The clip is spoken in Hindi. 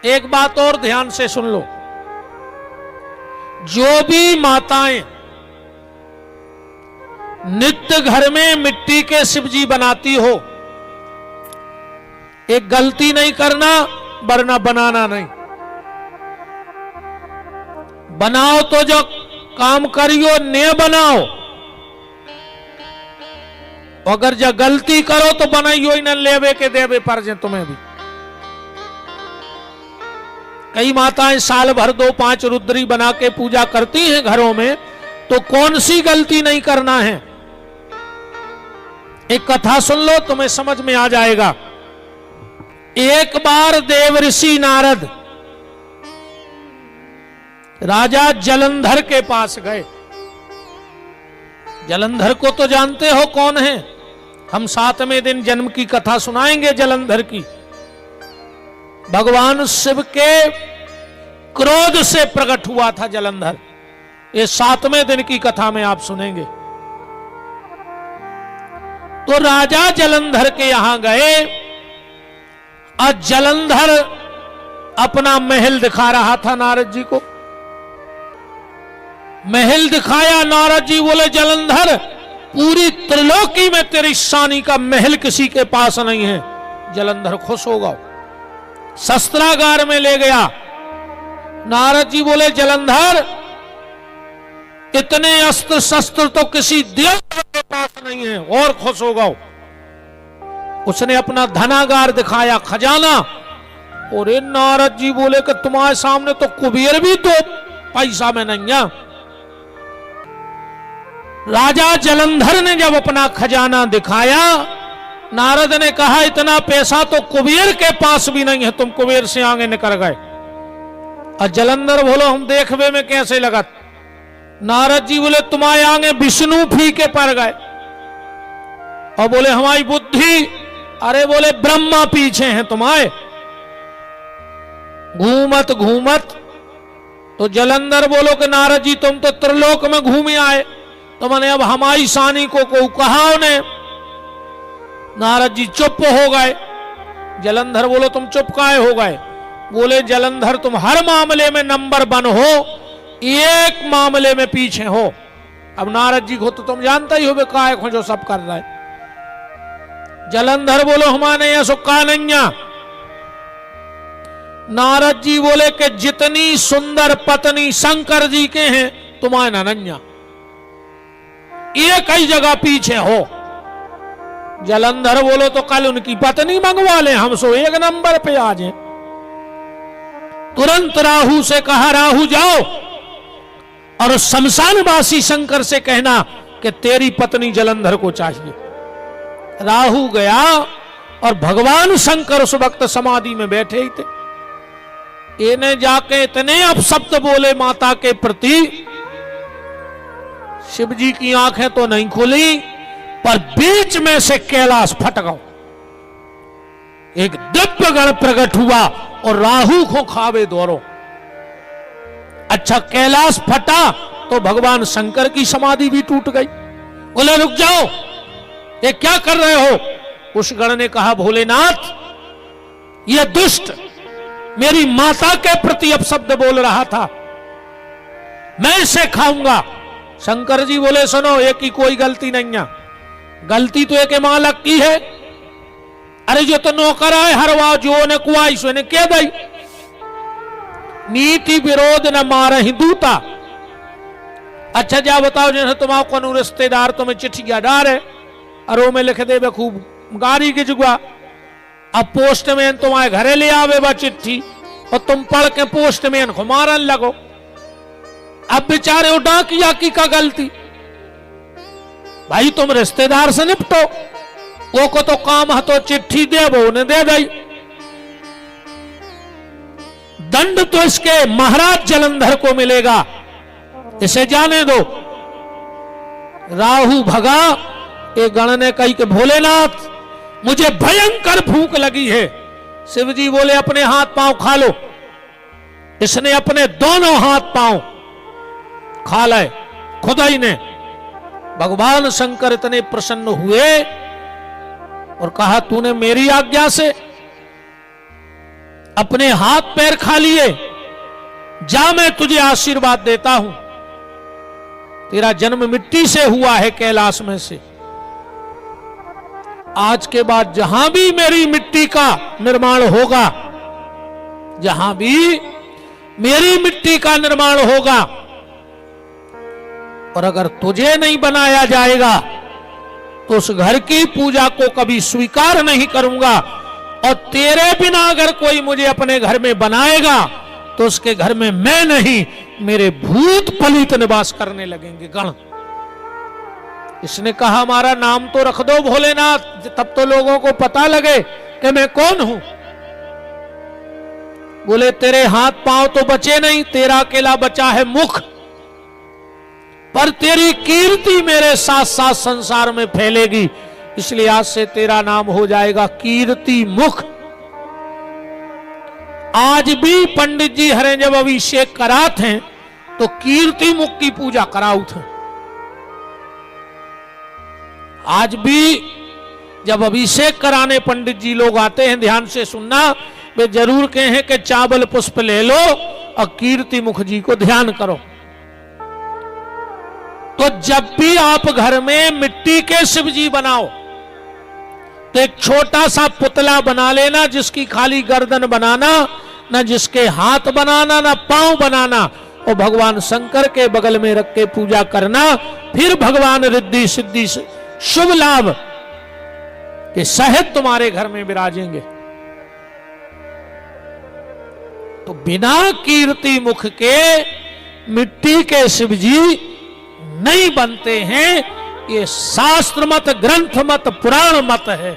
एक बात और ध्यान से सुन लो, जो भी माताएं नित्य घर में मिट्टी के शिवजी बनाती हो, एक गलती नहीं करना वरना बनाना नहीं। बनाओ तो जो काम करियो ने बनाओ, अगर जो गलती करो तो बनाइयो ही न, लेवे के देवे पर जे तुम्हें भी। कई माताएं साल भर 2-5 रुद्री बना के पूजा करती हैं घरों में, तो कौन सी गलती नहीं करना है। एक कथा सुन लो, तुम्हें समझ में आ जाएगा। एक बार देव ऋषि नारद राजा जलंधर के पास गए। जलंधर को तो जानते हो कौन है, हम 7वें दिन जन्म की कथा सुनाएंगे जलंधर की। भगवान शिव के क्रोध से प्रकट हुआ था जलंधर, ये 7वें दिन की कथा में आप सुनेंगे। तो राजा जलंधर के यहां गए और जलंधर अपना महल दिखा रहा था नारद जी को। महल दिखाया, नारद जी बोले जलंधर पूरी त्रिलोकी में तेरी शानी का महल किसी के पास नहीं है। जलंधर खुश होगा, शस्त्रागार में ले गया। नारद जी बोले जलंधर इतने अस्त्र शस्त्र तो किसी देवता के पास नहीं है, और खुश होगा। उसने अपना धनागार दिखाया, खजाना। और नारद जी बोले कि तुम्हारे सामने तो कुबेर भी तो पैसा में नहीं है। राजा जलंधर ने जब अपना खजाना दिखाया, नारद ने कहा इतना पैसा तो कुबेर के पास भी नहीं है, तुम कुबेर से आगे निकल गए। और जलंधर बोलो हम देखवे में कैसे लगत। नारद जी बोले तुम्हारे आगे विष्णु फीके पड़ गए। और बोले हमारी बुद्धि, अरे बोले ब्रह्मा पीछे हैं तुम्हारे, घूमत घूमत। तो जलंधर बोलो कि नारद जी तुम तो त्रिलोक में घूमे आए, तो मैंने अब हमारी शानी को कहा उन्हें। नारद जी चुप हो गए। जलंधर बोलो तुम चुप काहे हो गए। बोले जलंधर तुम हर मामले में नंबर 1 हो, एक मामले में पीछे हो। अब नारद जी को तो तुम जानता ही हो बे काहे को जो सब कर रहा है। जलंधर बोलो हमारे यहां सुक्का नहीं। नारद जी बोले कि जितनी सुंदर पत्नी शंकर जी के हैं तुम्हारे नन्या, एक ही जगह पीछे हो। जलंधर बोलो तो कल उनकी पत्नी मंगवा ले, हम सो एक नंबर पे आ जाए। तुरंत राहु से कहा राहु जाओ और शमशानवासी शंकर से कहना कि तेरी पत्नी जलंधर को चाहिए। राहु गया और भगवान शंकर उस वक्त समाधि में बैठे ही थे। इन्हें जाके इतने अपशब्द बोले माता के प्रति, शिवजी की आंखें तो नहीं खुली, पर बीच में से कैलाश फट गया। एक दिव्य गण प्रकट हुआ और राहु को खावे दौड़ो। अच्छा कैलाश फटा तो भगवान शंकर की समाधि भी टूट गई। बोले रुक जाओ, ये क्या कर रहे हो। उस गण ने कहा भोलेनाथ यह दुष्ट मेरी माता के प्रति अपशब्द बोल रहा था, मैं इसे खाऊंगा। शंकर जी बोले सुनो एक की कोई गलती नहीं है, गलती तो एक मालक की है। अरे जो तो नौकर है हरवा जो ने कुआई सो ने कह दई, नीति विरोध न मार ही दूता। अच्छा जा बताओ जैसे तुम्हारा कौन रिश्तेदार तुम्हें चिट्ठिया डार है, अरो में लिख दे खूब गाड़ी की जुआ। अब पोस्टमैन तुम्हारे घरे ले आवे बा चिट्ठी और तुम पढ़ के पोस्टमैन को मारन लगो। अब बेचारे डाकिया की का गलती, भाई तुम रिश्तेदार से निपटो, वो को तो काम है तो चिट्ठी दे वो उन्हें दे दई। दंड तो इसके महाराज जलंधर को मिलेगा, इसे जाने दो। राहु भगा। एक गण ने कही कि भोलेनाथ मुझे भयंकर भूख लगी है। शिवजी बोले अपने हाथ पांव खा लो। इसने अपने दोनों हाथ पांव खा लाए खुदा ही ने। भगवान शंकर इतने प्रसन्न हुए और कहा तूने मेरी आज्ञा से अपने हाथ पैर खा लिए, जा मैं तुझे आशीर्वाद देता हूं। तेरा जन्म मिट्टी से हुआ है, कैलाश में से। आज के बाद जहां भी मेरी मिट्टी का निर्माण होगा, जहां भी मेरी मिट्टी का निर्माण होगा, और अगर तुझे नहीं बनाया जाएगा तो उस घर की पूजा को कभी स्वीकार नहीं करूंगा, और तेरे बिना अगर कोई मुझे अपने घर में बनाएगा तो उसके घर में मैं नहीं, मेरे भूत पलित निवास करने लगेंगे गण। इसने कहा हमारा नाम तो रख दो भोलेनाथ, तब तो लोगों को पता लगे कि मैं कौन हूं। बोले तेरे हाथ पांव तो बचे नहीं, तेरा अकेला बचा है मुख, पर तेरी कीर्ति मेरे साथ साथ संसार में फैलेगी, इसलिए आज से तेरा नाम हो जाएगा कीर्ति मुख। आज भी पंडित जी हरे जब अभिषेक कराते हैं तो कीर्ति मुख की पूजा कराउत है। आज भी जब अभिषेक कराने पंडित जी लोग आते हैं, ध्यान से सुनना, वे जरूर कहें कि चावल पुष्प ले लो और कीर्ति मुख जी को ध्यान करो। तो जब भी आप घर में मिट्टी के शिव जी बनाओ तो एक छोटा सा पुतला बना लेना, जिसकी खाली गर्दन बनाना, न जिसके हाथ बनाना, न पांव बनाना, और भगवान शंकर के बगल में रख के पूजा करना। फिर भगवान रिद्धि सिद्धि शुभ लाभ के सहित तुम्हारे घर में विराजेंगे। तो बिना कीर्ति मुख के मिट्टी के शिव जी नहीं बनते हैं। ये शास्त्र मत, ग्रंथ मत, पुराण मत है।